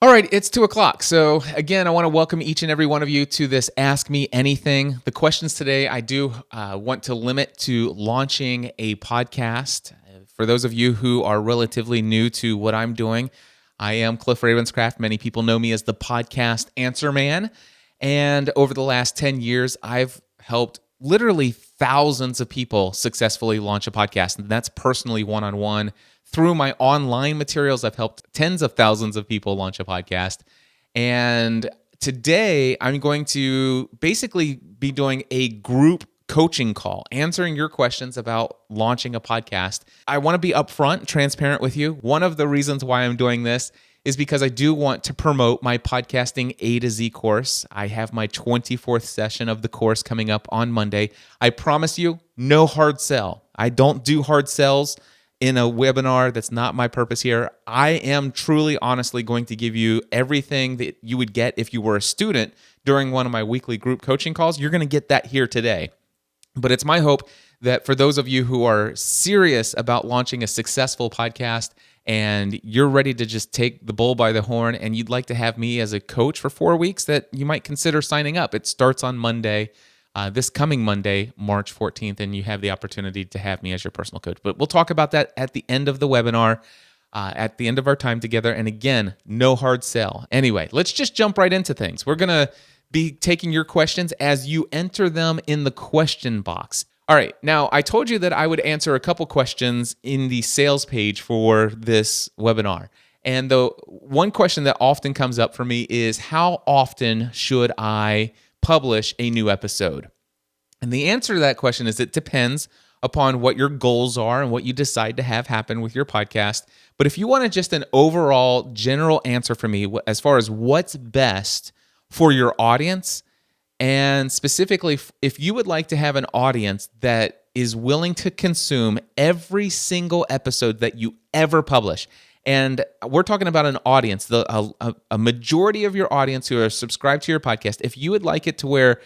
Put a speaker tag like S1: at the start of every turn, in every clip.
S1: All right, it's 2:00. So again, I want to welcome each and every one of you to this Ask Me Anything. The questions today, I do want to limit to launching a podcast. For those of you who are relatively new to what I'm doing, I am Cliff Ravenscraft. Many people know me as the podcast answer man. And over the last 10 years, I've helped literally thousands of people successfully launch a podcast. And that's personally one-on-one. Through my online materials, I've helped tens of thousands of people launch a podcast. And today, I'm going to basically be doing a group coaching call, answering your questions about launching a podcast. I want to be upfront and transparent with you. One of the reasons why I'm doing this is because I do want to promote my podcasting A to Z course. I have my 24th session of the course coming up on Monday. I promise you, no hard sell. I don't do hard sells in a webinar. That's not my purpose here. I am truly, honestly going to give you everything that you would get if you were a student during one of my weekly group coaching calls. You're going to get that here today. But it's my hope that for those of you who are serious about launching a successful podcast and you're ready to just take the bull by the horn and you'd like to have me as a coach for 4 weeks, that you might consider signing up. It starts on Monday. This coming Monday, March 14th, and you have the opportunity to have me as your personal coach. But we'll talk about that at the end of the webinar, at the end of our time together. And again, no hard sell. Anyway, let's just jump right into things. We're going to be taking your questions as you enter them in the question box. All right, now I told you that I would answer a couple questions in the sales page for this webinar. And the one question that often comes up for me is, how often should I publish a new episode? And the answer to that question is, it depends upon what your goals are and what you decide to have happen with your podcast. But if you want just an overall general answer from me as far as what's best for your audience, and specifically if you would like to have an audience that is willing to consume every single episode that you ever publish, and we're talking about an audience, a majority of your audience who are subscribed to your podcast, if you would like it to where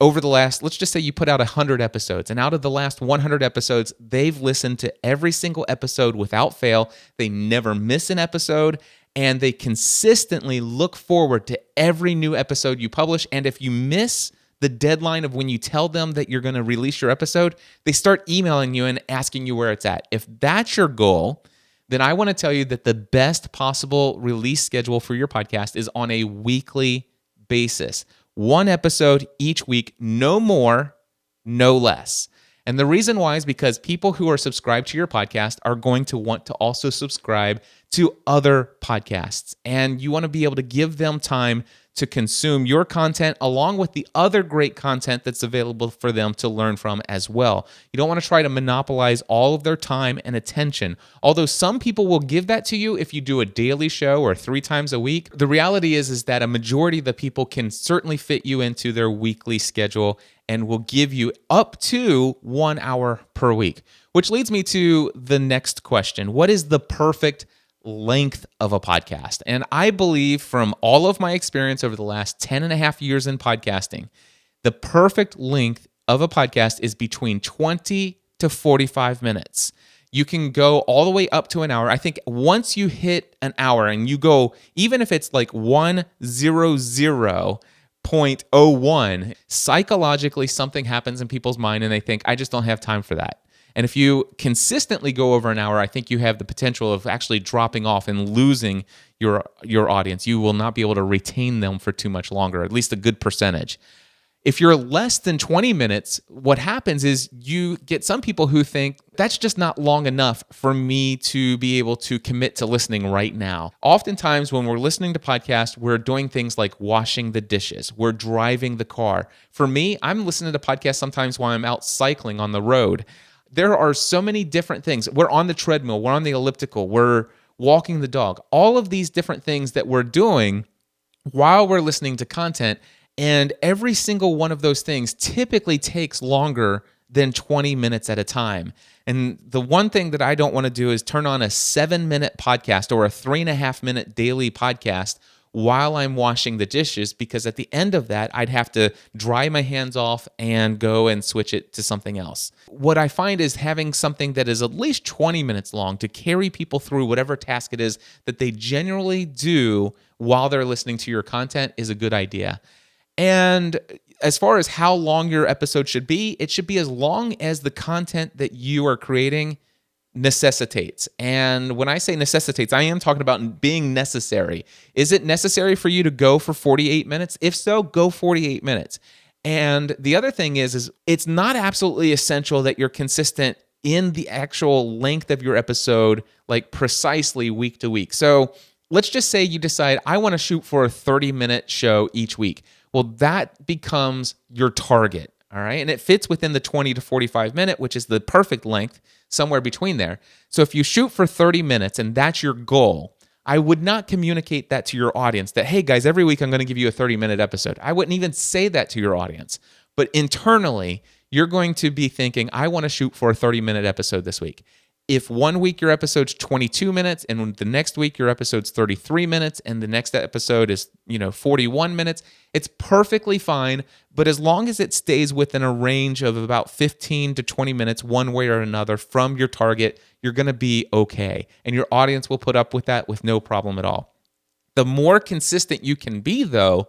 S1: over the last, let's just say you put out 100 episodes, and out of the last 100 episodes, they've listened to every single episode without fail, they never miss an episode, and they consistently look forward to every new episode you publish, and if you miss the deadline of when you tell them that you're going to release your episode, they start emailing you and asking you where it's at. If that's your goal, then I want to tell you that the best possible release schedule for your podcast is on a weekly basis. One episode each week, no more, no less. And the reason why is because people who are subscribed to your podcast are going to want to also subscribe to other podcasts. And you want to be able to give them time to consume your content along with the other great content that's available for them to learn from as well. You don't want to try to monopolize all of their time and attention. Although some people will give that to you if you do a daily show or 3 times a week, the reality is that a majority of the people can certainly fit you into their weekly schedule and will give you up to 1 hour per week. Which leads me to the next question. What is the perfect length of a podcast? And I believe from all of my experience over the last 10 and a half years in podcasting, the perfect length of a podcast is between 20 to 45 minutes. You can go all the way up to an hour. I think once you hit an hour and you go, even if it's like 100.01, psychologically something happens in people's mind and they think, I just don't have time for that. And if you consistently go over an hour, I think you have the potential of actually dropping off and losing your audience. You will not be able to retain them for too much longer, at least a good percentage. If you're less than 20 minutes, what happens is you get some people who think, that's just not long enough for me to be able to commit to listening right now. Oftentimes when we're listening to podcasts, we're doing things like washing the dishes, we're driving the car. For me, I'm listening to podcasts sometimes while I'm out cycling on the road. There are so many different things. We're on the treadmill, we're on the elliptical, we're walking the dog. All of these different things that we're doing while we're listening to content, and every single one of those things typically takes longer than 20 minutes at a time. And the one thing that I don't want to do is turn on a 7-minute podcast or a 3.5-minute daily podcast while I'm washing the dishes, because at the end of that, I'd have to dry my hands off and go and switch it to something else. What I find is having something that is at least 20 minutes long to carry people through whatever task it is that they generally do while they're listening to your content is a good idea. And as far as how long your episode should be, it should be as long as the content that you are creating necessitates. And when I say necessitates, I am talking about being necessary. Is it necessary for you to go for 48 minutes? If so, go 48 minutes. And the other thing is it's not absolutely essential that you're consistent in the actual length of your episode, like precisely week to week. So let's just say you decide, I want to shoot for a 30-minute show each week. Well, that becomes your target, all right? And it fits within the 20 to 45 minute, which is the perfect length, somewhere between there. So if you shoot for 30 minutes and that's your goal, I would not communicate that to your audience that, hey guys, every week I'm going to give you a 30-minute episode. I wouldn't even say that to your audience. But internally, you're going to be thinking, I want to shoot for a 30-minute episode this week. If one week your episode's 22 minutes and the next week your episode's 33 minutes and the next episode is, 41 minutes, it's perfectly fine. But as long as it stays within a range of about 15 to 20 minutes one way or another from your target, you're going to be okay. And your audience will put up with that with no problem at all. The more consistent you can be, though,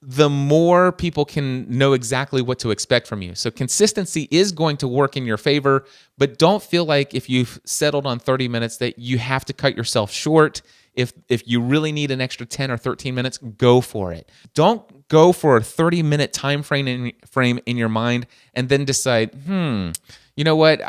S1: the more people can know exactly what to expect from you. So consistency is going to work in your favor, but don't feel like if you've settled on 30 minutes that you have to cut yourself short. If you really need an extra 10 or 13 minutes, go for it. Don't go for a 30-minute time frame in your mind and then decide, you know what,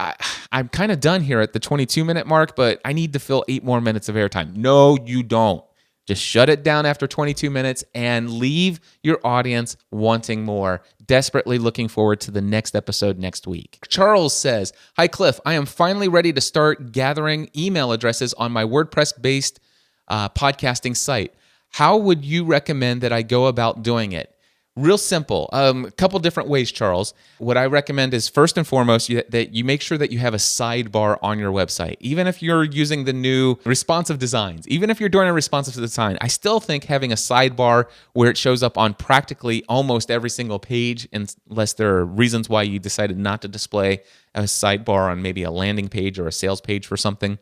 S1: I'm kind of done here at the 22-minute mark, but I need to fill 8 more minutes of airtime. No, you don't. Just shut it down after 22 minutes and leave your audience wanting more, desperately looking forward to the next episode next week. Charles says, hi, Cliff. I am finally ready to start gathering email addresses on my WordPress-based podcasting site. How would you recommend that I go about doing it? Real simple. A couple different ways, Charles. What I recommend is first and foremost that you make sure that you have a sidebar on your website. Even if you're using the new responsive designs, even if you're doing a responsive design, I still think having a sidebar where it shows up on practically almost every single page, unless there are reasons why you decided not to display a sidebar on maybe a landing page or a sales page for something.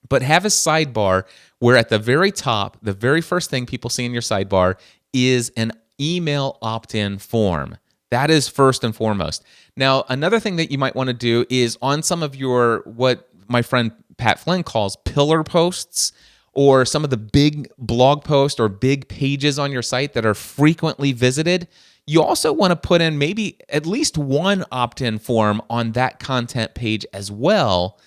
S1: But have a sidebar where at the very top, the very first thing people see in your sidebar is an email opt-in form. That is first and foremost. Now, another thing that you might want to do is on some of your, what my friend Pat Flynn calls pillar posts, or some of the big blog posts or big pages on your site that are frequently visited, you also want to put in maybe at least one opt-in form on that content page as well.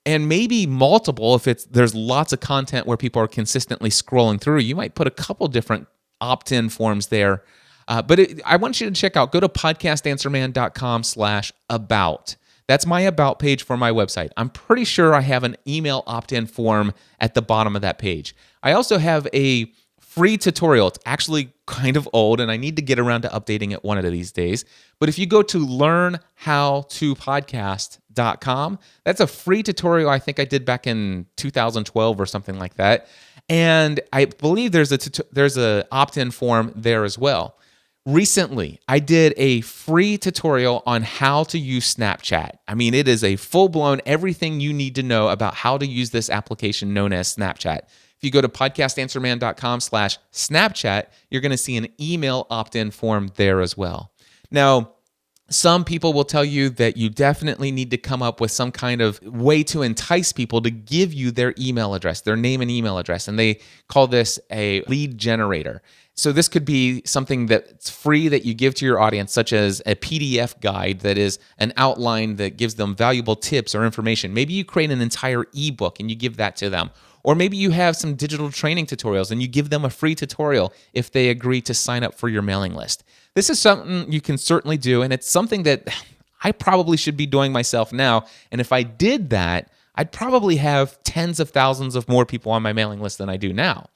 S1: And maybe multiple if there's lots of content where people are consistently scrolling through. You might put a couple different opt-in forms there. But I want you to check out, go to podcastanswerman.com/about. That's my about page for my website. I'm pretty sure I have an email opt-in form at the bottom of that page. I also have a free tutorial. It's actually kind of old, and I need to get around to updating it one of these days. But if you go to learnhowtopodcast.com, that's a free tutorial I think I did back in 2012 or something like that. And I believe there's a opt-in form there as well. Recently, I did a free tutorial on how to use Snapchat. I mean, it is a full-blown everything you need to know about how to use this application known as Snapchat. If you go to podcastanswerman.com/Snapchat, you're going to see an email opt-in form there as well. Now, some people will tell you that you definitely need to come up with some kind of way to entice people to give you their email address, their name and email address, and they call this a lead generator. So this could be something that's free that you give to your audience, such as a PDF guide that is an outline that gives them valuable tips or information. Maybe you create an entire ebook and you give that to them. Or maybe you have some digital training tutorials and you give them a free tutorial if they agree to sign up for your mailing list. This is something you can certainly do, and it's something that I probably should be doing myself now. And if I did that, I'd probably have tens of thousands of more people on my mailing list than I do now.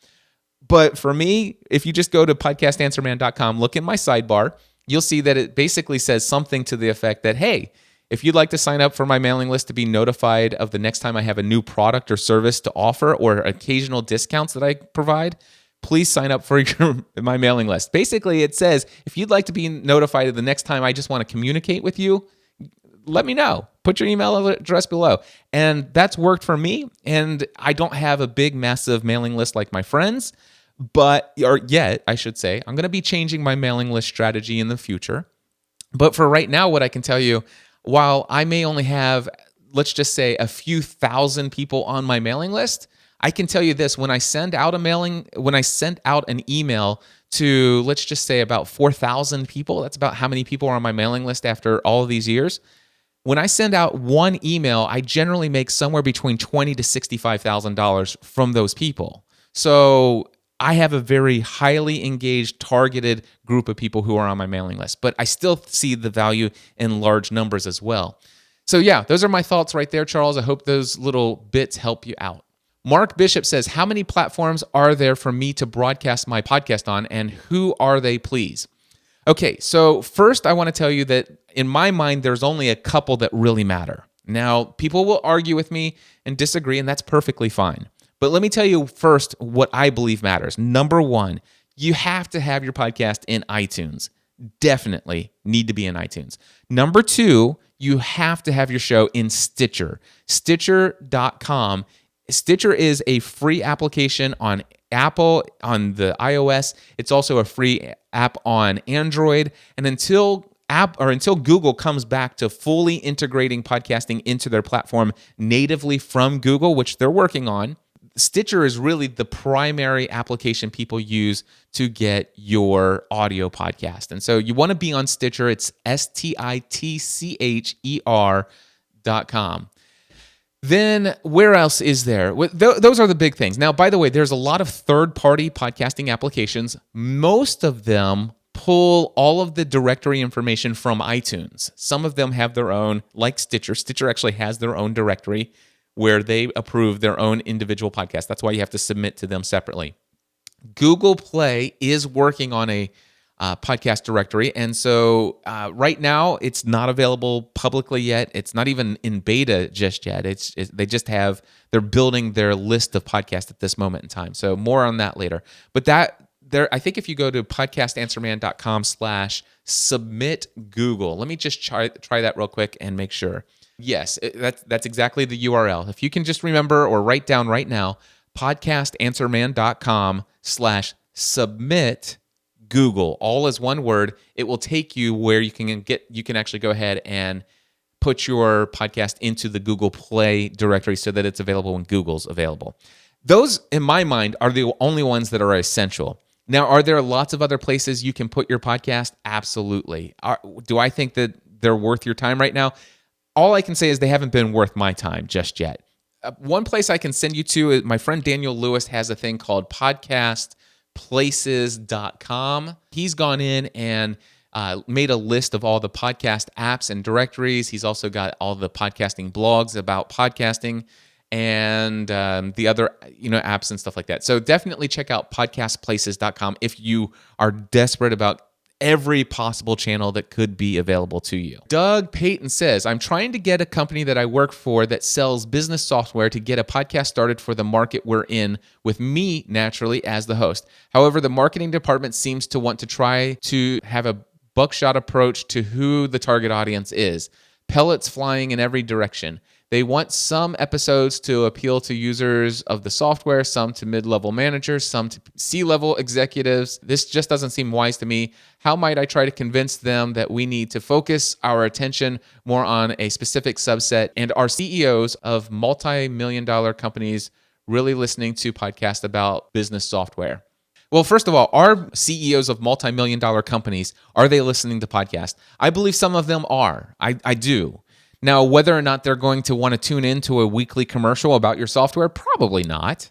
S1: But for me, if you just go to podcastanswerman.com, look in my sidebar, you'll see that it basically says something to the effect that, hey, if you'd like to sign up for my mailing list to be notified of the next time I have a new product or service to offer or occasional discounts that I provide, please sign up for my mailing list. Basically, it says, if you'd like to be notified the next time I just want to communicate with you, let me know. Put your email address below. And that's worked for me. And I don't have a big, massive mailing list like my friends, or yet, I should say. I'm going to be changing my mailing list strategy in the future. But for right now, what I can tell you, while I may only have, let's just say, a few thousand people on my mailing list, I can tell you this: when I send out an email to, let's just say, about 4,000 people, that's about how many people are on my mailing list after all of these years. When I send out one email, I generally make somewhere between $20,000 to $65,000 from those people. So I have a very highly engaged, targeted group of people who are on my mailing list, but I still see the value in large numbers as well. So yeah, those are my thoughts right there, Charles. I hope those little bits help you out. Mark Bishop says, how many platforms are there for me to broadcast my podcast on, and who are they, please? Okay, so first I want to tell you that in my mind, there's only a couple that really matter. Now, people will argue with me and disagree, and that's perfectly fine. But let me tell you first what I believe matters. Number one, you have to have your podcast in iTunes. Definitely need to be in iTunes. Number two, you have to have your show in Stitcher. Stitcher.com. Stitcher is a free application on Apple, on the iOS. It's also a free app on Android. And until Google comes back to fully integrating podcasting into their platform natively from Google, which they're working on, Stitcher is really the primary application people use to get your audio podcast. And so you want to be on Stitcher. It's STITCHER.com. Then where else is there? Those are the big things. Now, by the way, there's a lot of third-party podcasting applications. Most of them pull all of the directory information from iTunes. Some of them have their own, like Stitcher. Stitcher actually has their own directory where they approve their own individual podcast. That's why you have to submit to them separately. Google Play is working on a podcast directory. And so right now, it's not available publicly yet. It's not even in beta just yet. They're building their list of podcasts at this moment in time. So more on that later. But I think if you go to podcastanswerman.com/submit Google, let me just try that real quick and make sure. Yes, that's exactly the URL. If you can just remember or write down right now, podcastanswerman.com/submit Google, all as one word. It will take you where you can actually go ahead and put your podcast into the Google Play directory so that it's available when Google's available. Those, in my mind, are the only ones that are essential. Now, are there lots of other places you can put your podcast? Absolutely. Do I think that they're worth your time right now? All I can say is they haven't been worth my time just yet. One place I can send you to is my friend Daniel Lewis has a thing called podcastplaces.com. He's gone in and made a list of all the podcast apps and directories. He's also got all the podcasting blogs about podcasting and the other apps and stuff like that. So definitely check out podcastplaces.com if you are desperate about every possible channel that could be available to you. Doug Payton says, I'm trying to get a company that I work for that sells business software to get a podcast started for the market we're in, with me naturally as the host. However, the marketing department seems to want to try to have a buckshot approach to who the target audience is. Pellets flying in every direction. They want some episodes to appeal to users of the software, some to mid-level managers, some to C-level executives. This just doesn't seem wise to me. How might I try to convince them that we need to focus our attention more on a specific subset, and are CEOs of multi-million-dollar companies really listening to podcasts about business software? Well, first of all, are CEOs of multi-million-dollar companies, are they listening to podcasts? I believe some of them are. I do. Now, whether or not they're going to want to tune into a weekly commercial about your software, probably not.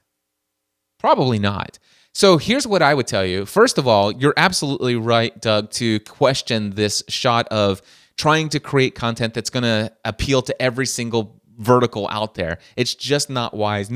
S1: Probably not. So here's what I would tell you. First of all, you're absolutely right, Doug, to question this shot of trying to create content that's going to appeal to every single vertical out there. It's just not wise.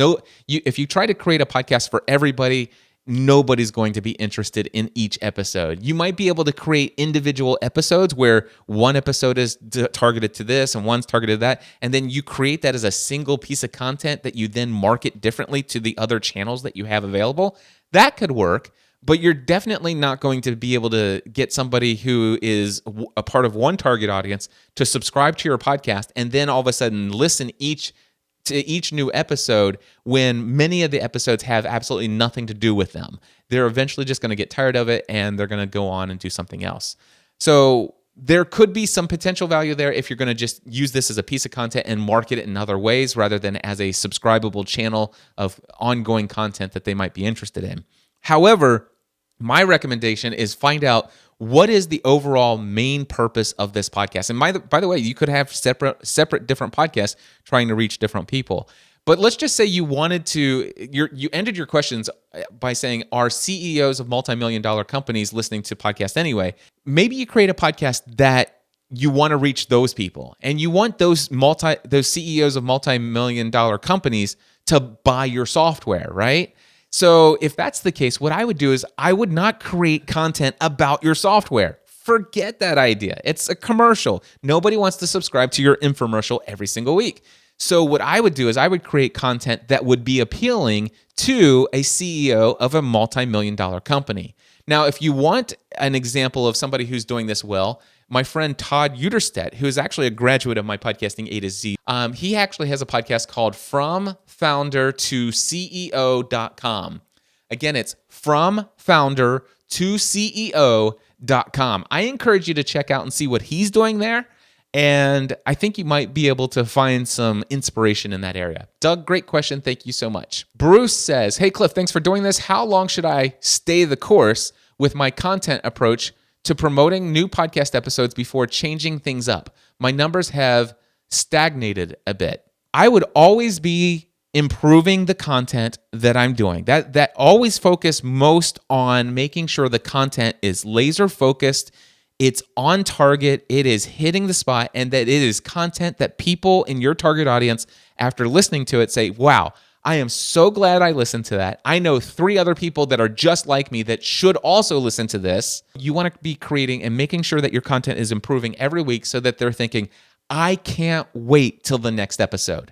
S1: If you try to create a podcast for everybody, nobody's going to be interested in each episode. You might be able to create individual episodes where one episode is targeted to this and one's targeted to that, and then you create that as a single piece of content that you then market differently to the other channels that you have available. That could work, but you're definitely not going to be able to get somebody who is a part of one target audience to subscribe to your podcast and then all of a sudden listen to each new episode when many of the episodes have absolutely nothing to do with them. They're eventually just going to get tired of it and they're going to go on and do something else. So there could be some potential value there if you're going to just use this as a piece of content and market it in other ways rather than as a subscribable channel of ongoing content that they might be interested in. However, my recommendation is find out what is the overall main purpose of this podcast. And by the way, you could have separate different podcasts trying to reach different people. But let's just say you ended your questions by saying, are CEOs of multi-million-dollar companies listening to podcasts anyway? Maybe you create a podcast that you want to reach those people, and you want those CEOs of multi-million-dollar companies to buy your software, right? So if that's the case, what I would do is I would not create content about your software. Forget that idea. It's a commercial. Nobody wants to subscribe to your infomercial every single week. So what I would do is I would create content that would be appealing to a CEO of a multi-million-dollar company. Now, if you want an example of somebody who's doing this well, my friend Todd Uterstedt, who is actually a graduate of my podcasting A to Z, he actually has a podcast called From Founder to CEO.com. Again, it's From Founder to CEO.com. I encourage you to check out and see what he's doing there. And I think you might be able to find some inspiration in that area. Doug, great question. Thank you so much. Bruce says, hey, Cliff, thanks for doing this. How long should I stay the course with my content approach to promoting new podcast episodes before changing things up? My numbers have stagnated a bit. I would always be improving the content that I'm doing. That always focus most on making sure the content is laser focused, it's on target, it is hitting the spot, and that it is content that people in your target audience, after listening to it, say, wow, I am so glad I listened to that. I know 3 other people that are just like me that should also listen to this. You want to be creating and making sure that your content is improving every week so that they're thinking, I can't wait till the next episode.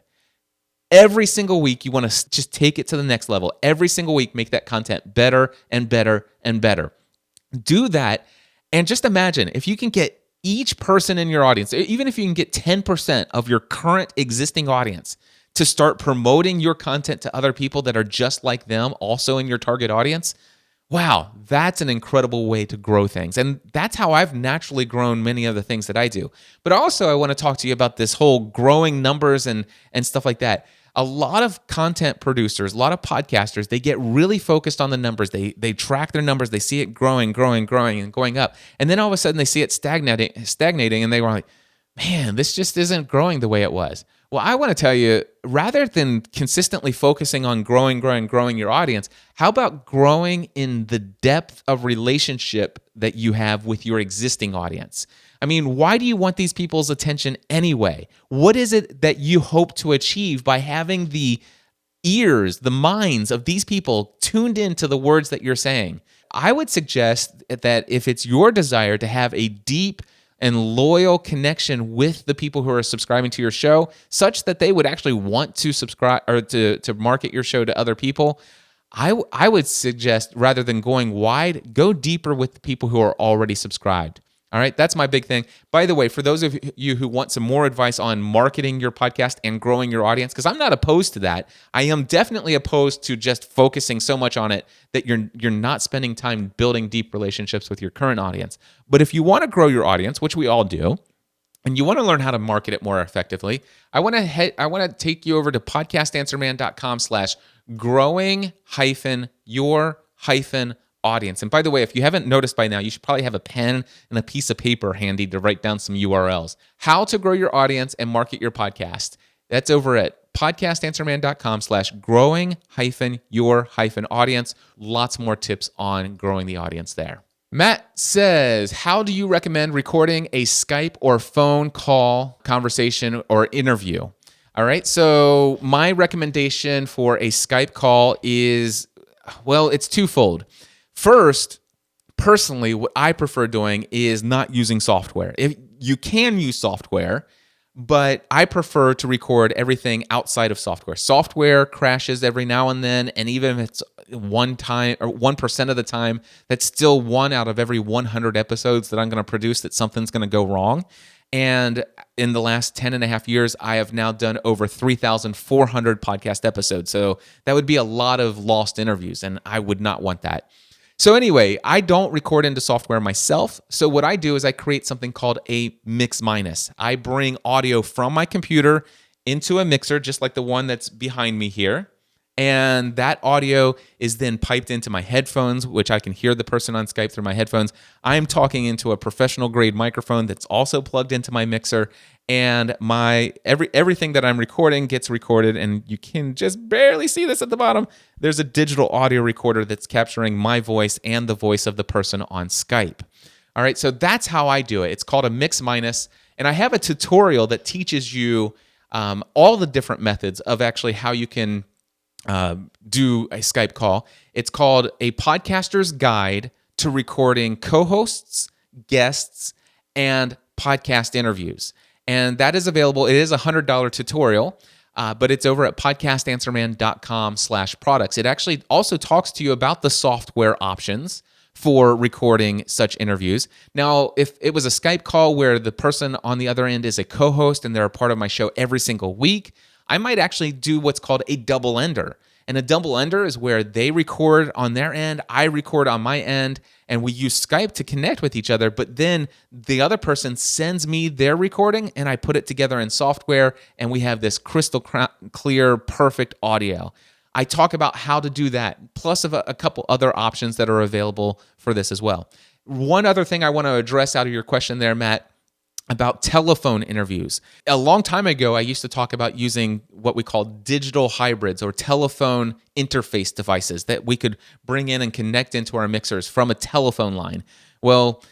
S1: Every single week, you want to just take it to the next level. Every single week, make that content better and better and better. Do that, and just imagine if you can get each person in your audience, even if you can get 10% of your current existing audience to start promoting your content to other people that are just like them, also in your target audience, wow, that's an incredible way to grow things. And that's how I've naturally grown many of the things that I do. But also, I want to talk to you about this whole growing numbers and stuff like that. A lot of content producers, a lot of podcasters, they get really focused on the numbers. They track their numbers. They see it growing and going up. And then all of a sudden they see it stagnating and they were like, man, this just isn't growing the way it was. Well, I want to tell you, rather than consistently focusing on growing your audience, how about growing in the depth of relationship that you have with your existing audience? I mean, why do you want these people's attention anyway? What is it that you hope to achieve by having the ears, the minds of these people tuned into the words that you're saying? I would suggest that if it's your desire to have a deep and loyal connection with the people who are subscribing to your show, such that they would actually want to subscribe or to market your show to other people, I would suggest, rather than going wide, go deeper with the people who are already subscribed. All right, that's my big thing. By the way, for those of you who want some more advice on marketing your podcast and growing your audience, because I'm not opposed to that, I am definitely opposed to just focusing so much on it that you're not spending time building deep relationships with your current audience. But if you want to grow your audience, which we all do, and you want to learn how to market it more effectively, I want to take you over to podcastanswerman.com/growing-your-audience. And by the way, if you haven't noticed by now, you should probably have a pen and a piece of paper handy to write down some URLs. How to grow your audience and market your podcast. That's over at podcastanswerman.com/growing-your-audience. Lots more tips on growing the audience there. Matt says, how do you recommend recording a Skype or phone call, conversation, or interview? All right, so my recommendation for a Skype call is Well, it's twofold. First, personally, what I prefer doing is not using software. If you can use software, but I prefer to record everything outside of software. Software crashes every now and then, and even if it's one time or 1% of the time, that's still one out of every 100 episodes that I'm going to produce that something's going to go wrong. And in the last 10 and a half years, I have now done over 3,400 podcast episodes. So that would be a lot of lost interviews, and I would not want that. So anyway, I don't record into software myself. So what I do is I create something called a mix minus. I bring audio from my computer into a mixer, just like the one that's behind me here. And that audio is then piped into my headphones, which I can hear the person on Skype through my headphones. I'm talking into a professional grade microphone that's also plugged into my mixer. And everything that I'm recording gets recorded, and you can just barely see this at the bottom. There's a digital audio recorder that's capturing my voice and the voice of the person on Skype. All right, so that's how I do it. It's called a mix minus, and I have a tutorial that teaches you all the different methods of actually how you can do a Skype call. It's called A Podcaster's Guide to Recording Co-Hosts, Guests, and Podcast Interviews. And that is available. It is a $100 tutorial, but it's over at podcastanswerman.com/products. It actually also talks to you about the software options for recording such interviews. Now, if it was a Skype call where the person on the other end is a co-host and they're a part of my show every single week, I might actually do what's called a double ender. And a double ender is where they record on their end, I record on my end, and we use Skype to connect with each other. But then the other person sends me their recording, and I put it together in software, and we have this crystal clear, perfect audio. I talk about how to do that, plus a couple other options that are available for this as well. One other thing I want to address out of your question there, Matt, about telephone interviews. A long time ago, I used to talk about using what we call digital hybrids or telephone interface devices that we could bring in and connect into our mixers from a telephone line. Well,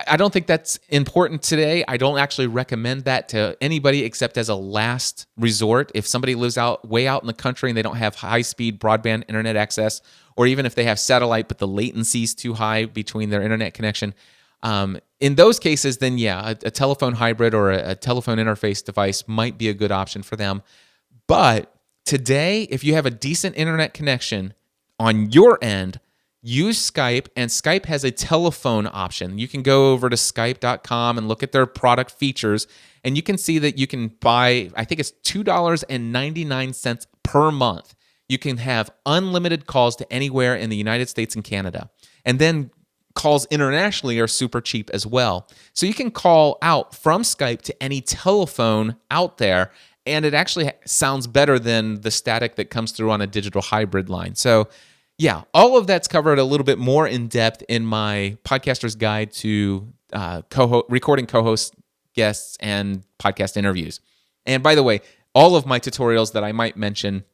S1: I don't think that's important today. I don't actually recommend that to anybody except as a last resort. If somebody lives way out in the country and they don't have high-speed broadband internet access, or even if they have satellite but the latency is too high between their internet connection, in those cases, then yeah, a telephone hybrid or a telephone interface device might be a good option for them. But today, if you have a decent internet connection on your end, use Skype, and Skype has a telephone option. You can go over to skype.com and look at their product features, and you can see that you can buy, I think it's $2.99 per month. You can have unlimited calls to anywhere in the United States and Canada. And then calls internationally are super cheap as well. So you can call out from Skype to any telephone out there, and it actually sounds better than the static that comes through on a digital hybrid line. So yeah, all of that's covered a little bit more in depth in my podcaster's guide to recording co-hosts, guests, and podcast interviews. And by the way, all of my tutorials that I might mention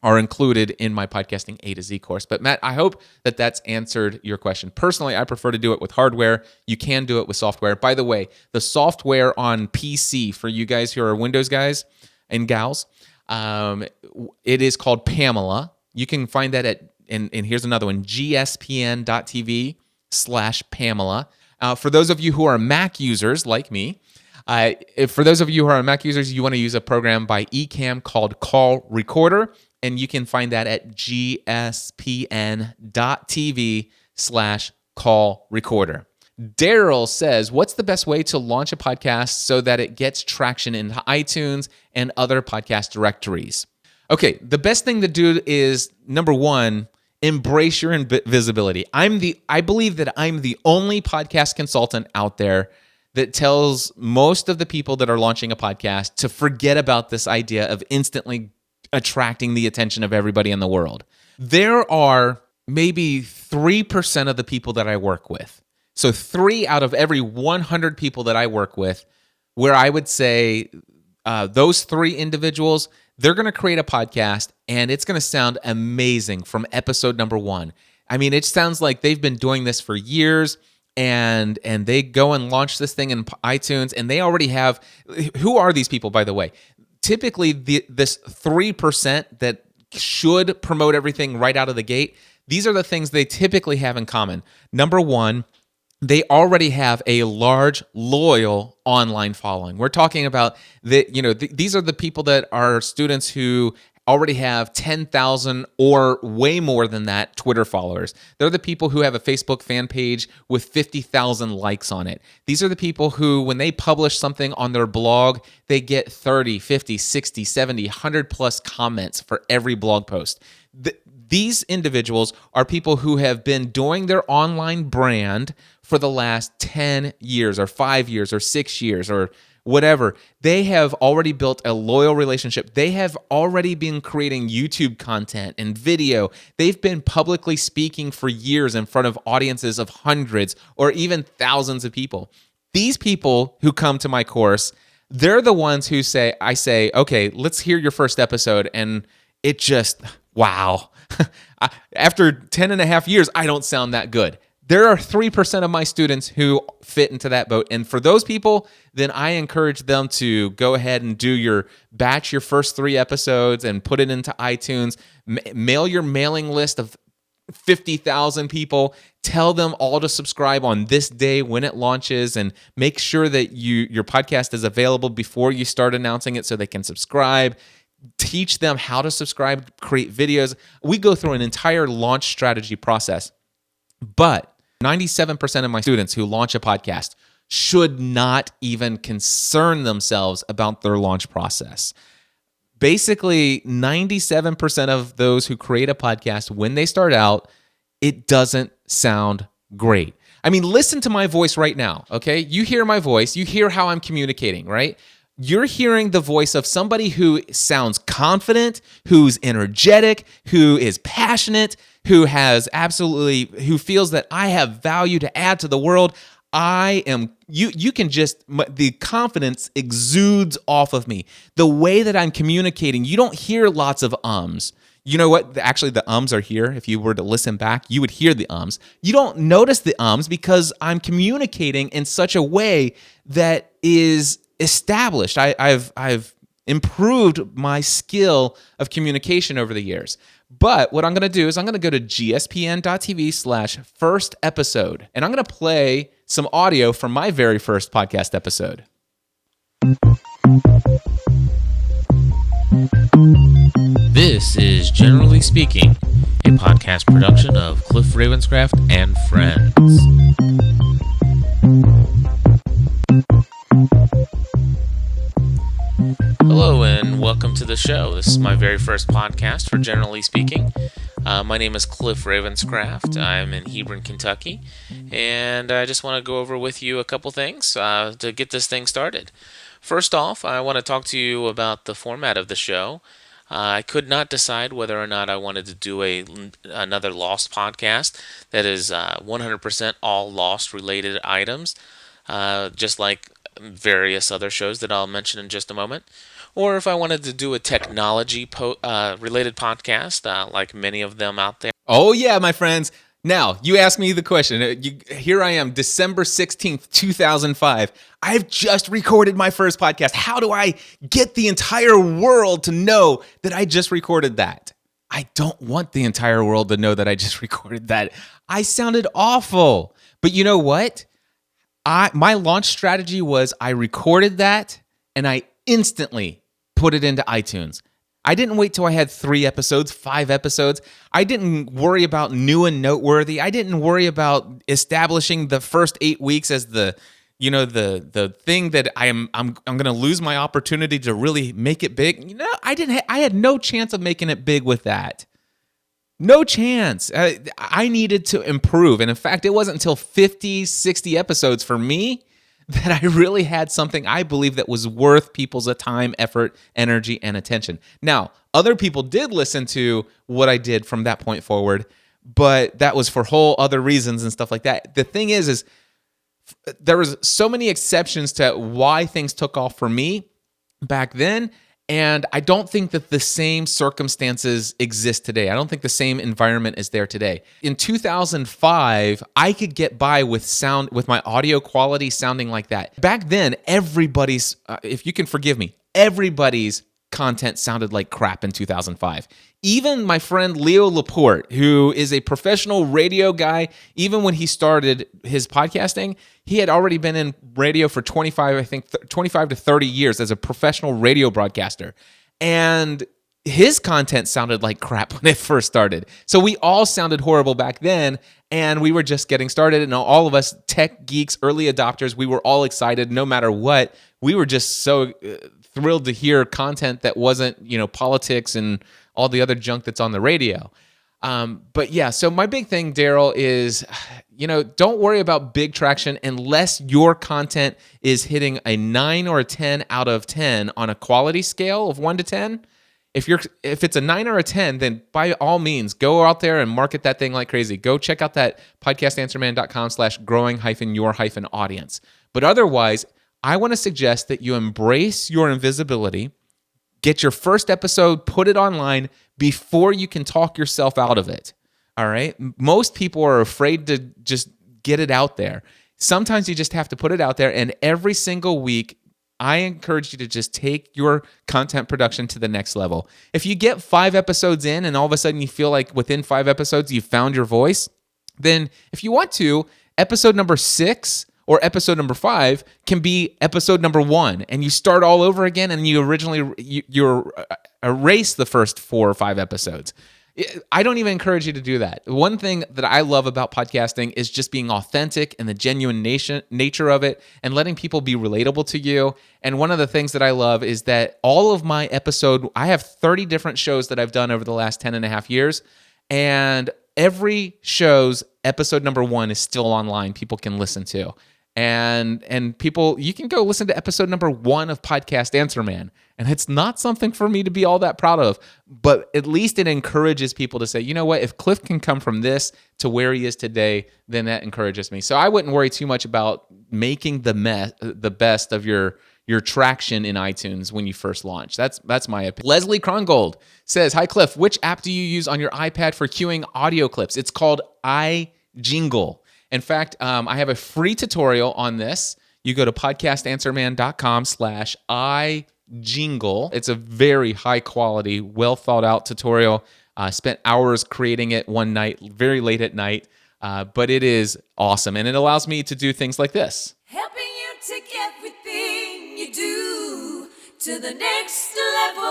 S1: are included in my Podcasting A to Z course. But Matt, I hope that that's answered your question. Personally, I prefer to do it with hardware. You can do it with software. By the way, the software on PC, for you guys who are Windows guys and gals, it is called Pamela. You can find that and here's another one, gspn.tv/Pamela. For those of you who are Mac users like me, for those of you who are Mac users, you want to use a program by Ecamm called Call Recorder, and you can find that at gspn.tv/Call Recorder. Daryl says, what's the best way to launch a podcast so that it gets traction in iTunes and other podcast directories? Okay, the best thing to do is, number one, embrace your visibility. I believe that I'm the only podcast consultant out there that tells most of the people that are launching a podcast to forget about this idea of instantly attracting the attention of everybody in the world. There are maybe 3% of the people that I work with. So 3 out of every 100 people that I work with, where I would say those 3 individuals, they're going to create a podcast and it's going to sound amazing from episode number 1. I mean, it sounds like they've been doing this for years, and they go and launch this thing in iTunes, and they already have. Who are these people, by the way? Typically, this 3% that should promote everything right out of the gate, These are the things they typically have in common. Number one, they already have a large, loyal online following. We're talking about these are the people that are students who already have 10,000 or way more than that Twitter followers. They're the people who have a Facebook fan page with 50,000 likes on it. These are the people who, when they publish something on their blog, they get 30, 50, 60, 70, 100 plus comments for every blog post. These individuals are people who have been doing their online brand for the last 10 years or 5 years or 6 years or whatever. They have already built a loyal relationship. They have already been creating YouTube content and video. They've been publicly speaking for years in front of audiences of hundreds or even thousands of people. These people who come to my course, they're the ones who I say, okay, let's hear your first episode. And it just, wow. After 10 and a half years, I don't sound that good. There are 3% of my students who fit into that boat. And for those people, then I encourage them to go ahead and batch your first 3 episodes and put it into iTunes, mail your mailing list of 50,000 people, tell them all to subscribe on this day when it launches, and make sure that your podcast is available before you start announcing it so they can subscribe. Teach them how to subscribe, create videos. We go through an entire launch strategy process. But 97% of my students who launch a podcast should not even concern themselves about their launch process. Basically, 97% of those who create a podcast, when they start out, it doesn't sound great. I mean, listen to my voice right now, okay? You hear my voice. You hear how I'm communicating, right? You're hearing the voice of somebody who sounds confident, who's energetic, who is passionate, who feels that I have value to add to the world. The confidence exudes off of me. The way that I'm communicating, you don't hear lots of ums. You know what? Actually, the ums are here. If you were to listen back, you would hear the ums. You don't notice the ums because I'm communicating in such a way that is established. I've improved my skill of communication over the years. But what I'm going to do is I'm going to go to gspn.tv/first episode, and I'm going to play some audio from my very first podcast episode.
S2: This is Generally Speaking, a podcast production of Cliff Ravenscraft and Friends. Hello and welcome to the show. This is my very first podcast for Generally Speaking. My name is Cliff Ravenscraft. I'm in Hebron, Kentucky, and I just want to go over with you a couple things to get this thing started. First off, I want to talk to you about the format of the show. I could not decide whether or not I wanted to do another Lost podcast that is 100% all Lost related items, just like various other shows that I'll mention in just a moment, or if I wanted to do a technology related podcast, like many of them out there.
S1: Oh yeah, my friends. Now, you asked me the question. Here I am, December 16th, 2005. I've just recorded my first podcast. How do I get the entire world to know that I just recorded that? I don't want the entire world to know that I just recorded that. I sounded awful. But you know what? My launch strategy was I recorded that and I instantly put it into iTunes. I didn't wait till I had 3 episodes, 5 episodes. I didn't worry about new and noteworthy. I didn't worry about establishing the first 8 weeks as the thing that I'm going to lose my opportunity to really make it big. I had no chance of making it big with that. No chance. I needed to improve. And in fact, it wasn't until 50, 60 episodes for me that I really had something I believe that was worth people's time, effort, energy, and attention. Now, other people did listen to what I did from that point forward, but that was for whole other reasons and stuff like that. The thing is there was so many exceptions to why things took off for me back then, and I don't think that the same circumstances exist today. I don't think the same environment is there today. In 2005, I could get by with my audio quality sounding like that. Back then, everybody's, if you can forgive me, everybody's content sounded like crap in 2005. Even my friend Leo Laporte, who is a professional radio guy, even when he started his podcasting, he had already been in radio for 25 to 30 years as a professional radio broadcaster. And his content sounded like crap when it first started. So we all sounded horrible back then, and we were just getting started. And all of us tech geeks, early adopters, we were all excited no matter what. We were just so thrilled to hear content that wasn't, politics and all the other junk that's on the radio. But yeah, so my big thing, Daryl, is, don't worry about big traction unless your content is hitting a 9 or a 10 out of 10 on a quality scale of 1 to 10. If it's a 9 or a 10, then by all means, go out there and market that thing like crazy. Go check out that podcastanswerman.com/growing-your-audience. But otherwise, I want to suggest that you embrace your invisibility, get your first episode, put it online before you can talk yourself out of it. All right? Most people are afraid to just get it out there. Sometimes you just have to put it out there, and every single week, I encourage you to just take your content production to the next level. If you get 5 episodes in and all of a sudden you feel like within 5 episodes you found your voice, then if you want to, episode number 6 or episode number 5 can be episode number 1, and you start all over again, and you erase the first 4 or 5 episodes. I don't even encourage you to do that. One thing that I love about podcasting is just being authentic and the genuine nature of it and letting people be relatable to you. And one of the things that I love is that all of my I have 30 different shows that I've done over the last 10 and a half years. And every show's episode number 1 is still online. People can listen to. And people, you can go listen to episode number 1 of Podcast Answer Man. And it's not something for me to be all that proud of, but at least it encourages people to say, you know what, if Cliff can come from this to where he is today, then that encourages me. So I wouldn't worry too much about making the best of your traction in iTunes when you first launch. That's my opinion. Leslie Krongold says, "Hi Cliff, which app do you use on your iPad for queuing audio clips?" It's called iJingle. In fact, I have a free tutorial on this. You go to podcastanswerman.com/iJingle. It's a very high quality, well thought out tutorial. Spent hours creating it one night, very late at night, but it is awesome. And it allows me to do things like this.
S3: Helping you take everything you do to the next level.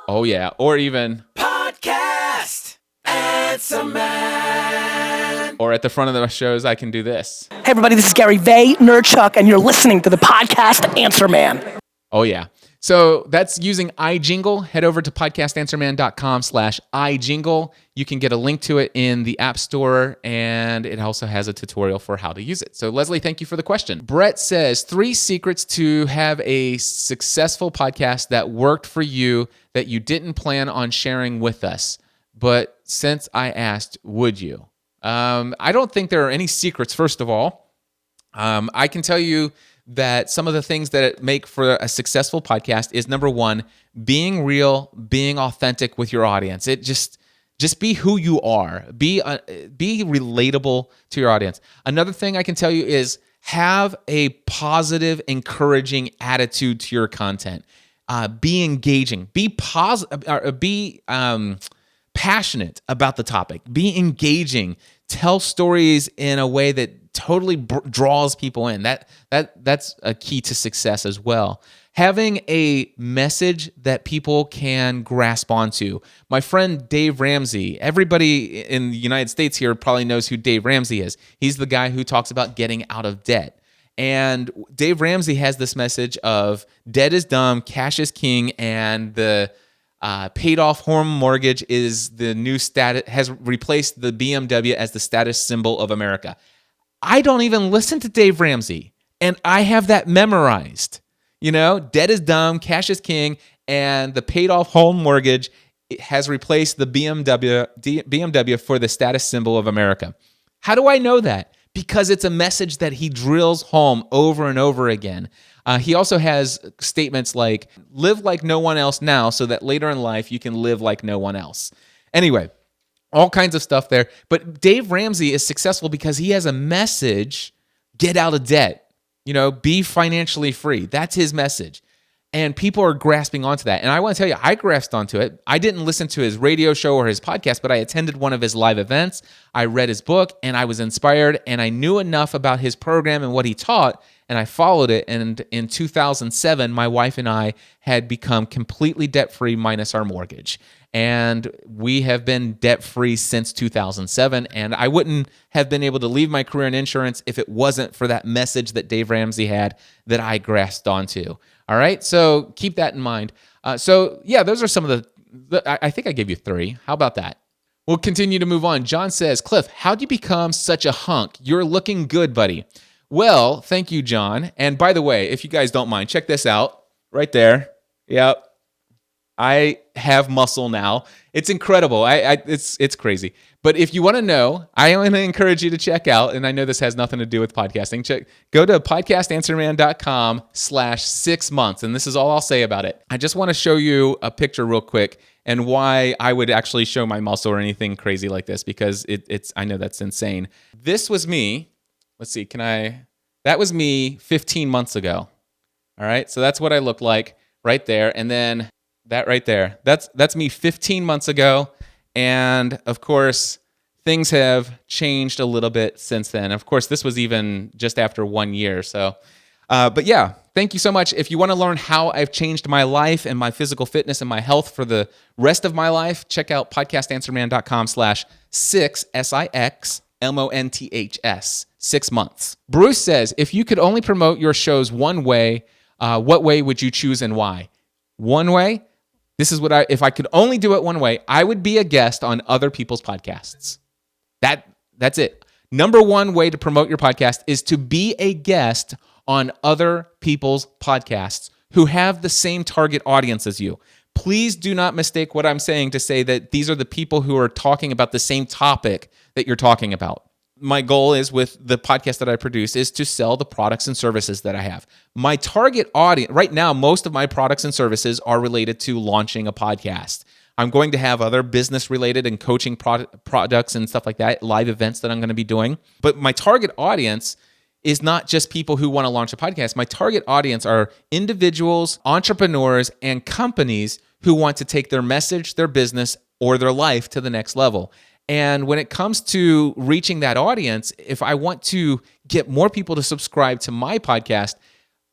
S1: Oh yeah, or even
S3: Podcast Answer Man.
S1: Or at the front of the shows, I can do this.
S4: Hey everybody, this is Gary Vaynerchuk, and you're listening to the Podcast Answer Man.
S1: Oh yeah. So that's using iJingle. Head over to podcastanswerman.com/iJingle. You can get a link to it in the App Store, and it also has a tutorial for how to use it. So Leslie, thank you for the question. Brett says, 3 secrets to have a successful podcast that worked for you that you didn't plan on sharing with us. But since I asked, would you? I don't think there are any secrets, first of all. I can tell you that some of the things that make for a successful podcast is, number 1, being real, being authentic with your audience. It just be who you are. Be relatable to your audience. Another thing I can tell you is have a positive, encouraging attitude to your content. Be engaging. Be passionate about the topic. Be engaging. Tell stories in a way that totally draws people in. That's a key to success as well. Having a message that people can grasp onto. My friend Dave Ramsey, everybody in the United States here probably knows who Dave Ramsey is. He's the guy who talks about getting out of debt. And Dave Ramsey has this message of debt is dumb, cash is king, and the paid off home mortgage is the new status, has replaced the BMW as the status symbol of America. I don't even listen to Dave Ramsey, and I have that memorized. Debt is dumb, cash is king, and the paid off home mortgage has replaced the BMW for the status symbol of America. How do I know that? Because it's a message that he drills home over and over again. He also has statements like, live like no one else now so that later in life you can live like no one else. Anyway, all kinds of stuff there. But Dave Ramsey is successful because he has a message, get out of debt, be financially free. That's his message. And people are grasping onto that. And I want to tell you, I grasped onto it. I didn't listen to his radio show or his podcast, but I attended one of his live events. I read his book and I was inspired and I knew enough about his program and what he taught, and I followed it. And in 2007, my wife and I had become completely debt-free minus our mortgage. And we have been debt-free since 2007. And I wouldn't have been able to leave my career in insurance if it wasn't for that message that Dave Ramsey had that I grasped onto. All right, so keep that in mind. Those are some of I think I gave you 3. How about that? We'll continue to move on. John says, Cliff, how'd you become such a hunk? You're looking good, buddy. Well, thank you, John. And by the way, if you guys don't mind, check this out right there. Yep. I have muscle now. It's incredible. It's crazy. But if you want to know, I want to encourage you to check out, and I know this has nothing to do with podcasting. Go to podcastanswerman.com/6 months, and this is all I'll say about it. I just want to show you a picture real quick and why I would actually show my muscle or anything crazy like this, because I know that's insane. This was me. Let's see. That was me 15 months ago. All right. So that's what I look like right there. And then that right there, that's me 15 months ago. And of course, things have changed a little bit since then. Of course, this was even just after 1 year. So, but yeah, thank you so much. If you want to learn how I've changed my life and my physical fitness and my health for the rest of my life, check out podcastanswerman.com/6, SIXMONTHS, 6 months. Bruce says, if you could only promote your shows one way, what way would you choose and why? One way? This is if I could only do it one way, I would be a guest on other people's podcasts. That's it. Number one way to promote your podcast is to be a guest on other people's podcasts who have the same target audience as you. Please do not mistake what I'm saying to say that these are the people who are talking about the same topic that you're talking about. My goal is with the podcast that I produce is to sell the products and services that I have. My target audience, right now, most of my products and services are related to launching a podcast. I'm going to have other business related and coaching products and stuff like that, live events that I'm going to be doing. But my target audience is not just people who want to launch a podcast. My target audience are individuals, entrepreneurs, and companies who want to take their message, their business, or their life to the next level. And when it comes to reaching that audience, if I want to get more people to subscribe to my podcast,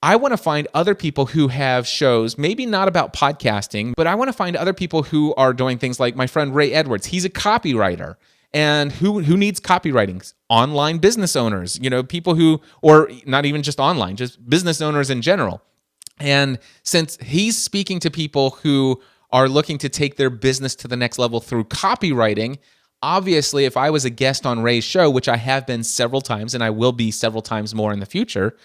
S1: I want to find other people who have shows, maybe not about podcasting, but I want to find other people who are doing things like my friend Ray Edwards. He's a copywriter. And who needs copywriting? Online business owners, people who, or not even just online, just business owners in general. And since he's speaking to people who are looking to take their business to the next level through copywriting, obviously, if I was a guest on Ray's show, which I have been several times and I will be several times more in the future,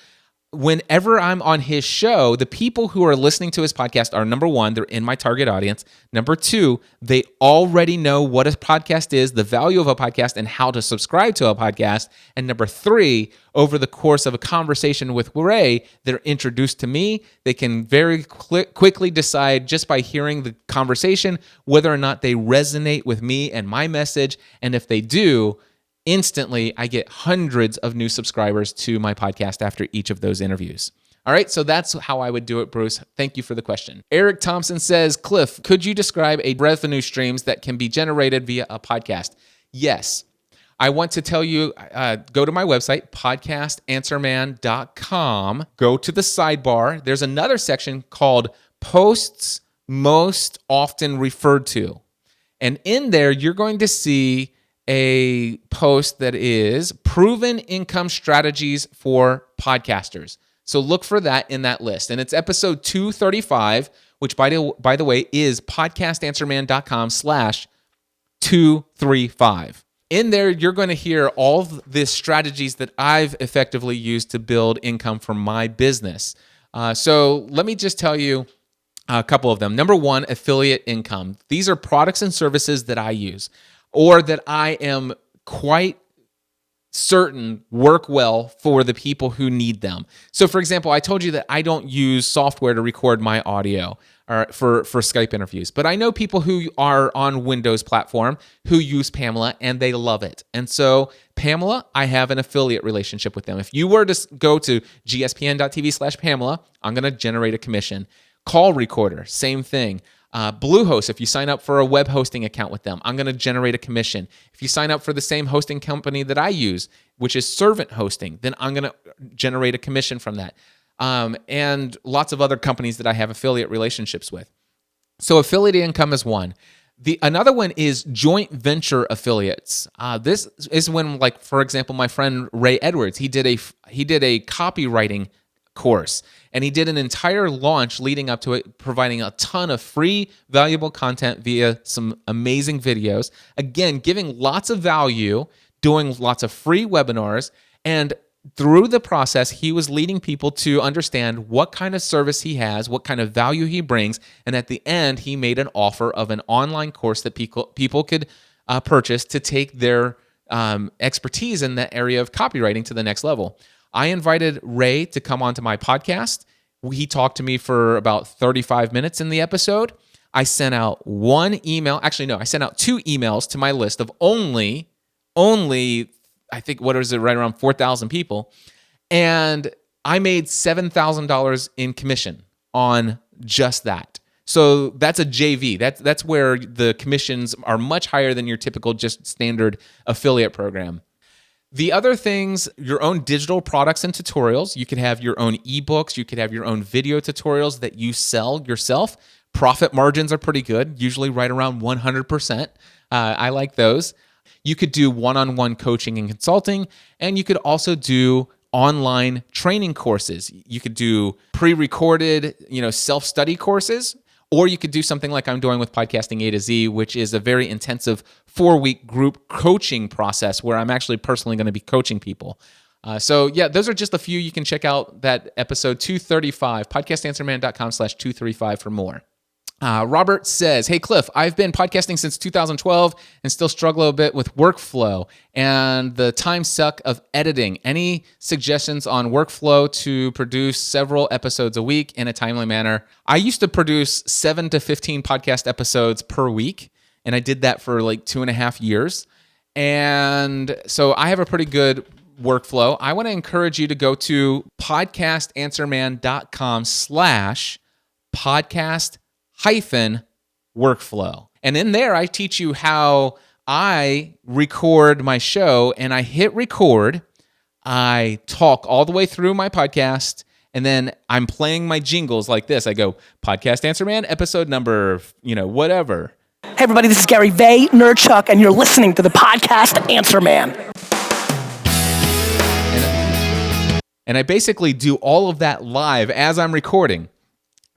S1: whenever I'm on his show, the people who are listening to his podcast are, number one, they're in my target audience. Number two, they already know what a podcast is, the value of a podcast, and how to subscribe to a podcast. And number three, over the course of a conversation with Ray, they're introduced to me. They can very quickly decide just by hearing the conversation whether or not they resonate with me and my message. And if they do, instantly, I get hundreds of new subscribers to my podcast after each of those interviews. All right, so that's how I would do it, Bruce. Thank you for the question. Eric Thompson says, Cliff, could you describe a revenue streams that can be generated via a podcast? Yes. I want to tell you, go to my website, podcastanswerman.com. Go to the sidebar. There's another section called Posts Most Often Referred To. And in there, you're going to see a post that is proven income strategies for podcasters. So look for that in that list. And it's episode 235, which by the way is podcastanswerman.com/235. In there, you're going to hear all the strategies that I've effectively used to build income for my business. So let me just tell you a couple of them. Number one, affiliate income. These are products and services that I use, or that I am quite certain work well for the people who need them. So for example, I told you that I don't use software to record my audio or for Skype interviews, but I know people who are on Windows platform who use Pamela and they love it. And so Pamela, I have an affiliate relationship with them. If you were to go to gspn.tv/Pamela, I'm going to generate a commission. Call Recorder, same thing. Bluehost, if you sign up for a web hosting account with them, I'm going to generate a commission. If you sign up for the same hosting company that I use, which is Servant Hosting, then I'm going to generate a commission from that. And lots of other companies that I have affiliate relationships with. So affiliate income is one. Another one is joint venture affiliates. This is when, like, for example, my friend Ray Edwards, he did a copywriting course, and he did an entire launch leading up to it, providing a ton of free, valuable content via some amazing videos. Again, giving lots of value, doing lots of free webinars, and through the process, he was leading people to understand what kind of service he has, what kind of value he brings, and at the end, he made an offer of an online course that people could purchase to take their expertise in that area of copywriting to the next level. I invited Ray to come onto my podcast. He talked to me for about 35 minutes in the episode. I sent out one email. Actually, no, I sent out 2 emails to my list of only, I think, what is it, right around 4,000 people. And I made $7,000 in commission on just that. So that's a JV. That's where the commissions are much higher than your typical just standard affiliate program. The other things, your own digital products and tutorials. You could have your own ebooks. You could have your own video tutorials that you sell yourself. Profit margins are pretty good, usually right around 100%. I like those. You could do one-on-one coaching and consulting, and you could also do online training courses. You could do pre-recorded, self-study courses, or you could do something like I'm doing with Podcasting A to Z, which is a very intensive 4-week group coaching process where I'm actually personally going to be coaching people. So those are just a few. You can check out that episode 235, podcastanswerman.com/235 for more. Robert says, hey, Cliff, I've been podcasting since 2012 and still struggle a bit with workflow and the time suck of editing. Any suggestions on workflow to produce several episodes a week in a timely manner? I used to produce 7 to 15 podcast episodes per week, and I did that for like 2.5 years. And so I have a pretty good workflow. I want to encourage you to go to podcastanswerman.com/podcast-workflow. And in there, I teach you how I record my show, and I hit record. I talk all the way through my podcast, and then I'm playing my jingles like this. I go, Podcast Answer Man, episode number, whatever.
S4: Hey, everybody, this is Gary Vaynerchuk, and you're listening to the Podcast Answer Man.
S1: And I basically do all of that live as I'm recording.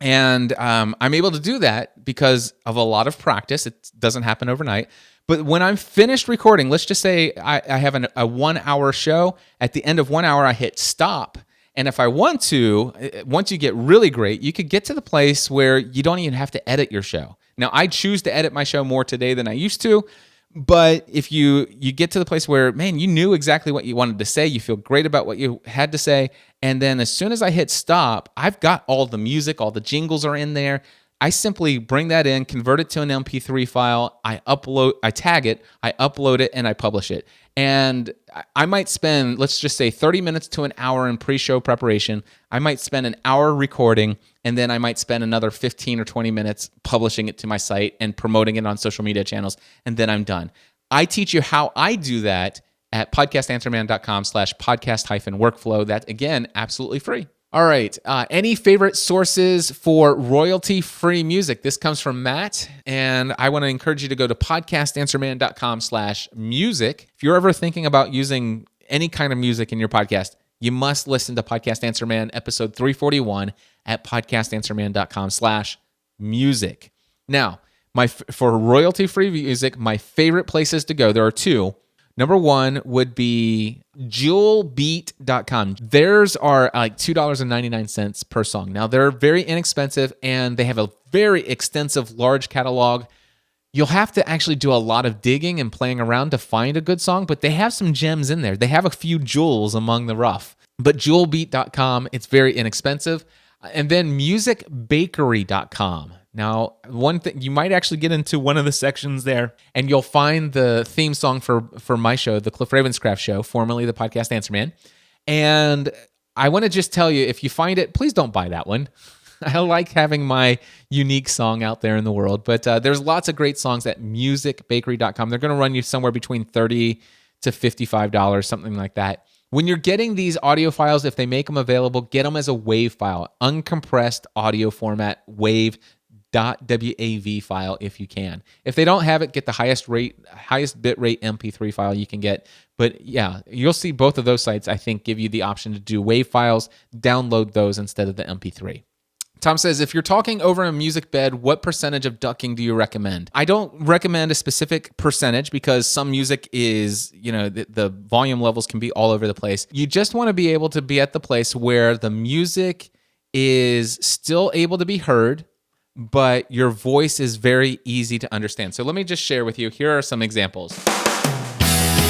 S1: And I'm able to do that because of a lot of practice. It doesn't happen overnight. But when I'm finished recording, let's just say I have a 1-hour show. At the end of 1 hour, I hit stop. And if I want to, once you get really great, you could get to the place where you don't even have to edit your show. Now, I choose to edit my show more today than I used to. But if you get to the place where, man, you knew exactly what you wanted to say, you feel great about what you had to say, and then as soon as I hit stop, I've got all the music, all the jingles are in there. I simply bring that in, convert it to an MP3 file, I tag it, I upload it, and I publish it. And I might spend, let's just say 30 minutes to an hour in pre-show preparation. I might spend an hour recording, and then I might spend another 15 or 20 minutes publishing it to my site and promoting it on social media channels, and then I'm done. I teach you how I do that at podcastanswerman.com/podcast-workflow. That's, again, absolutely free. All right. Any favorite sources for royalty-free music? This comes from Matt, and I want to encourage you to go to podcastanswerman.com/music. If you're ever thinking about using any kind of music in your podcast, you must listen to Podcast Answer Man episode 341 at podcastanswerman.com/music. Now, for royalty-free music, my favorite places to go, there are 2. Number 1 would be jewelbeat.com. Theirs are like $2.99 per song. Now, they're very inexpensive, and they have a very extensive, large catalog. You'll have to actually do a lot of digging and playing around to find a good song, but they have some gems in there. They have a few jewels among the rough. But jewelbeat.com, it's very inexpensive. And then musicbakery.com. Now, one thing, you might actually get into one of the sections there, and you'll find the theme song for my show, the Cliff Ravenscraft Show, formerly the Podcast Answer Man. And I want to just tell you, if you find it, please don't buy that one. I like having my unique song out there in the world. But there's lots of great songs at musicbakery.com. They're going to run you somewhere between $30 to $55, something like that. When you're getting these audio files, if they make them available, get them as a WAV file, uncompressed audio format, WAV. .wav file if you can. If they don't have it, get the highest bit rate MP3 file you can get. But yeah, you'll see both of those sites, I think, give you the option to do WAV files, download those instead of the MP3. Tom says, if you're talking over a music bed, what percentage of ducking do you recommend? I don't recommend a specific percentage because some music is, the volume levels can be all over the place. You just want to be able to be at the place where the music is still able to be heard, but your voice is very easy to understand. So let me just share with you. Here are some examples.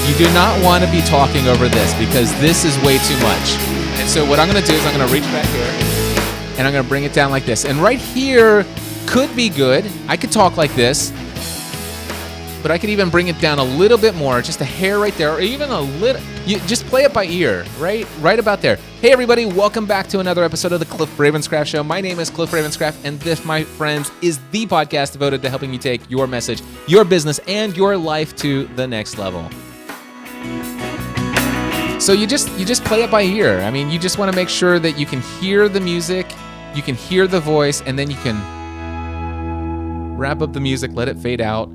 S1: You do not want to be talking over this because this is way too much. And so what I'm going to do is I'm going to reach back here and I'm going to bring it down like this. And right here could be good. I could talk like this, but I could even bring it down a little bit more, just a hair right there, or even a little. You just play it by ear, right about there. Hey everybody, welcome back to another episode of the Cliff Ravenscraft Show. My name is Cliff Ravenscraft, and this, my friends, is the podcast devoted to helping you take your message, your business, and your life to the next level. So you just play it by ear. I mean, you just want to make sure that you can hear the music, you can hear the voice, and then you can wrap up the music, let it fade out.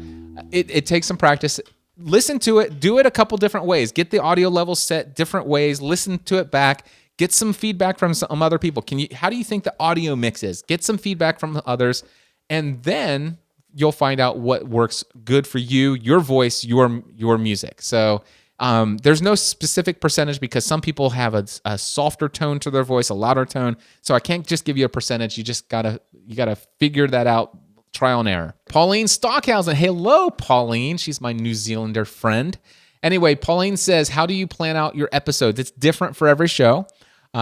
S1: It takes some practice. Listen to it. Do it a couple different ways. Get the audio levels set different ways. Listen to it back. Get some feedback from some other people. How do you think the audio mix is? Get some feedback from others, and then you'll find out what works good for you, your voice, your music. So there's no specific percentage because some people have a softer tone to their voice, a louder tone. So I can't just give you a percentage. You gotta figure that out. Trial and error. Pauline Stockhausen. Hello, Pauline. She's my New Zealander friend. Anyway, Pauline says, how do you plan out your episodes? It's different for every show.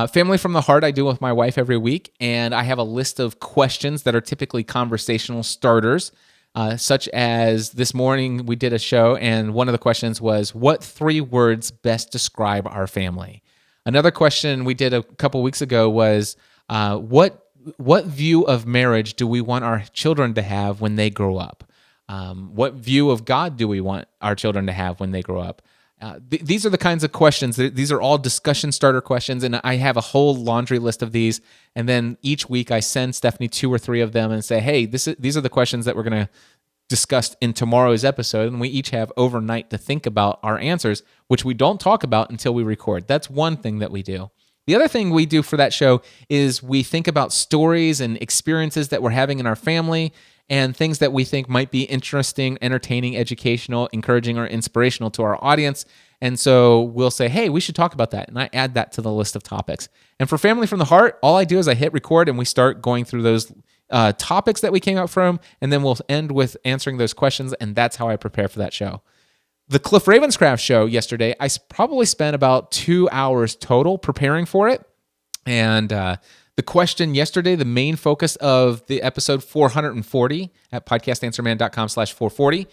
S1: Family from the Heart I do with my wife every week, and I have a list of questions that are typically conversational starters, such as this morning we did a show, and one of the questions was, what 3 words best describe our family? Another question we did a couple weeks ago was, what view of marriage do we want our children to have when they grow up? What view of God do we want our children to have when they grow up? These are the kinds of questions. These are all discussion starter questions, and I have a whole laundry list of these. And then each week I send Stephanie 2 or 3 of them and say, hey, these are the questions that we're going to discuss in tomorrow's episode. And we each have overnight to think about our answers, which we don't talk about until we record. That's one thing that we do. The other thing we do for that show is we think about stories and experiences that we're having in our family and things that we think might be interesting, entertaining, educational, encouraging, or inspirational to our audience. And so we'll say, hey, we should talk about that. And I add that to the list of topics. And for Family from the Heart, all I do is I hit record and we start going through those topics that we came up from, and then we'll end with answering those questions. And that's how I prepare for that show. The Cliff Ravenscraft show yesterday, I probably spent about 2 hours total preparing for it. And the question yesterday, the main focus of the episode 440 at podcastanswerman.com/440,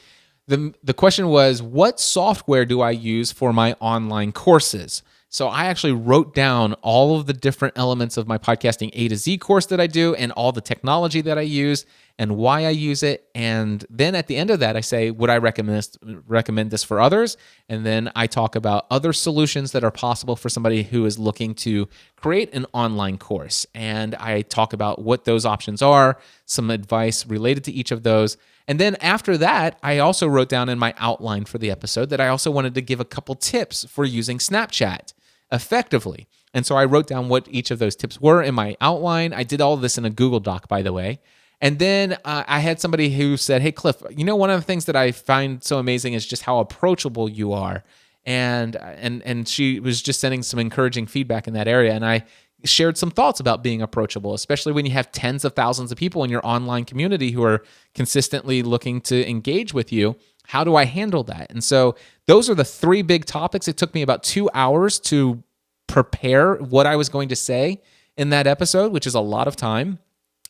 S1: the question was, what software do I use for my online courses? So I actually wrote down all of the different elements of my podcasting A to Z course that I do and all the technology that I use and why I use it. And then at the end of that, I say, would I recommend this for others? And then I talk about other solutions that are possible for somebody who is looking to create an online course. And I talk about what those options are, some advice related to each of those. And then after that, I also wrote down in my outline for the episode that I also wanted to give a couple tips for using Snapchat effectively. And so I wrote down what each of those tips were in my outline. I did all of this in a Google Doc, by the way. And then I had somebody who said, hey, Cliff, one of the things that I find so amazing is just how approachable you are. And she was just sending some encouraging feedback in that area. And I shared some thoughts about being approachable, especially when you have tens of thousands of people in your online community who are consistently looking to engage with you. How do I handle that? And so those are the 3 big topics. It took me about 2 hours to prepare what I was going to say in that episode, which is a lot of time.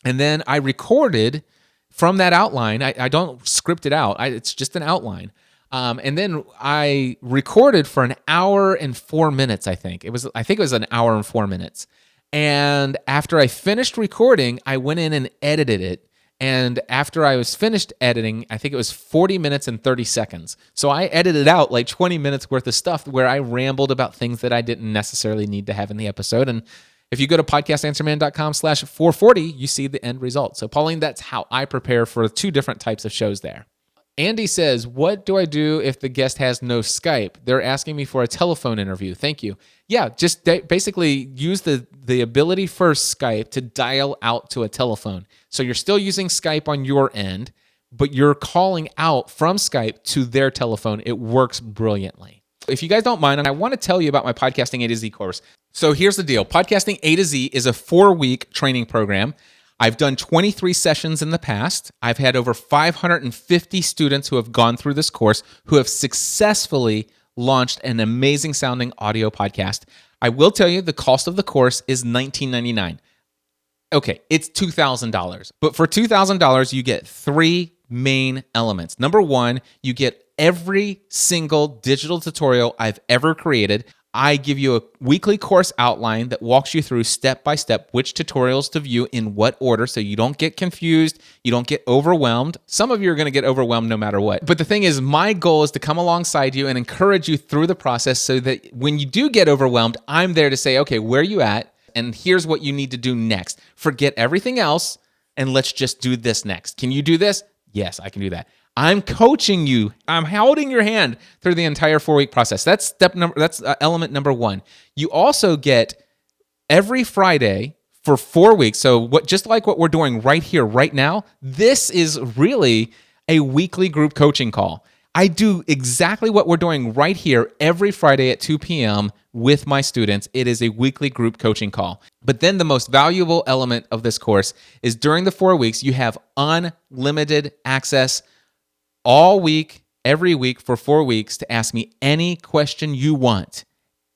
S1: And then I recorded from that outline. I don't script it out. It's just an outline. And then I recorded for an hour and 4 minutes, I think. It was an hour and 4 minutes. And after I finished recording, I went in and edited it. And after I was finished editing, I think it was 40 minutes and 30 seconds. So I edited out like 20 minutes worth of stuff where I rambled about things that I didn't necessarily need to have in the episode. And if you go to podcastanswerman.com/440, you see the end result. So Pauline, that's how I prepare for 2 different types of shows there. Andy says, what do I do if the guest has no Skype? They're asking me for a telephone interview. Thank you. Yeah, just basically use the ability for Skype to dial out to a telephone. So you're still using Skype on your end, but you're calling out from Skype to their telephone. It works brilliantly. If you guys don't mind, I want to tell you about my Podcasting A to Z course. So here's the deal. Podcasting A to Z is a 4-week training program. I've done 23 sessions in the past. I've had over 550 students who have gone through this course who have successfully launched an amazing sounding audio podcast. I will tell you the cost of the course is $19.99. Okay, it's $2,000. But for $2,000, you get 3 main elements. Number 1, you get every single digital tutorial I've ever created. I give you a weekly course outline that walks you through step by step which tutorials to view in what order so you don't get confused, you don't get overwhelmed. Some of you are going to get overwhelmed no matter what. But the thing is, my goal is to come alongside you and encourage you through the process so that when you do get overwhelmed, I'm there to say, okay, where are you at? And here's what you need to do next. Forget everything else and let's just do this next. Can you do this? Yes, I can do that. I'm coaching you. I'm holding your hand through the entire 4-week process. That's element number 1. You also get every Friday for 4 weeks. So just like what we're doing right here, right now, this is really a weekly group coaching call. I do exactly what we're doing right here every Friday at 2 p.m. with my students. It is a weekly group coaching call. But then the most valuable element of this course is during the 4 weeks, you have unlimited access all week, every week for 4 weeks to ask me any question you want.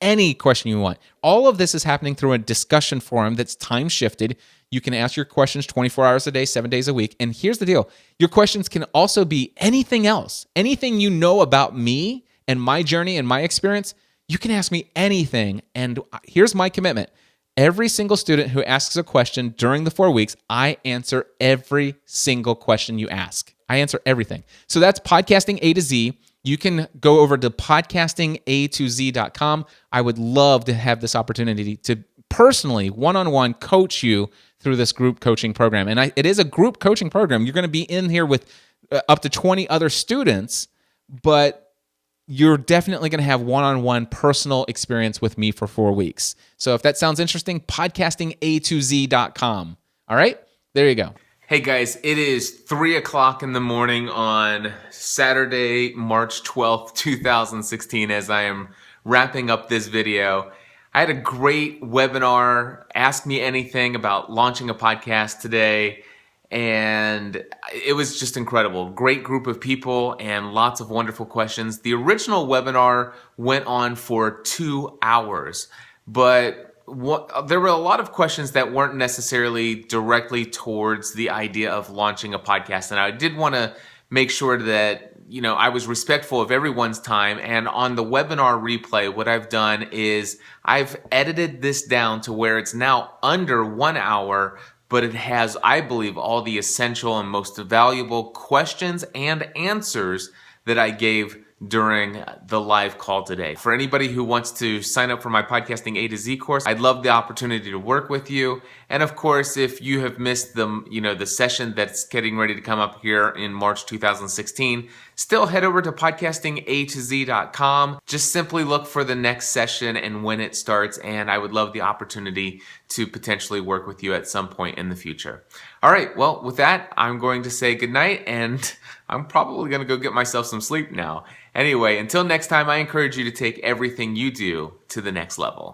S1: Any question you want. All of this is happening through a discussion forum that's time shifted. You can ask your questions 24 hours a day, 7 days a week. And here's the deal. Your questions can also be anything else. Anything you know about me and my journey and my experience, you can ask me anything. And here's my commitment. Every single student who asks a question during the 4 weeks, I answer every single question you ask. I answer everything. So that's Podcasting A to Z. You can go over to podcastinga2z.com. I would love to have this opportunity to personally, one-on-one, coach you through this group coaching program. And it is a group coaching program. You're going to be in here with up to 20 other students, but you're definitely going to have one-on-one personal experience with me for 4 weeks. So if that sounds interesting, podcastinga2z.com. All right, there you go. Hey guys, it is 3 o'clock in the morning on Saturday, March 12th, 2016, as I am wrapping up this video. I had a great webinar, Ask Me Anything, about launching a podcast today, and it was just incredible. Great group of people and lots of wonderful questions. The original webinar went on for 2 hours, but there were a lot of questions that weren't necessarily directly towards the idea of launching a podcast. And I did want to make sure that, I was respectful of everyone's time. And on the webinar replay, what I've done is I've edited this down to where it's now under 1 hour, but it has, I believe, all the essential and most valuable questions and answers that I gave during the live call today. For anybody who wants to sign up for my Podcasting A to Z course, I'd love the opportunity to work with you. And of course, if you have missed the session that's getting ready to come up here in March 2016, still head over to podcastinga2z.com. Just simply look for the next session and when it starts, and I would love the opportunity to potentially work with you at some point in the future. All right, well, with that, I'm going to say goodnight, and I'm probably going to go get myself some sleep now. Anyway, until next time, I encourage you to take everything you do to the next level.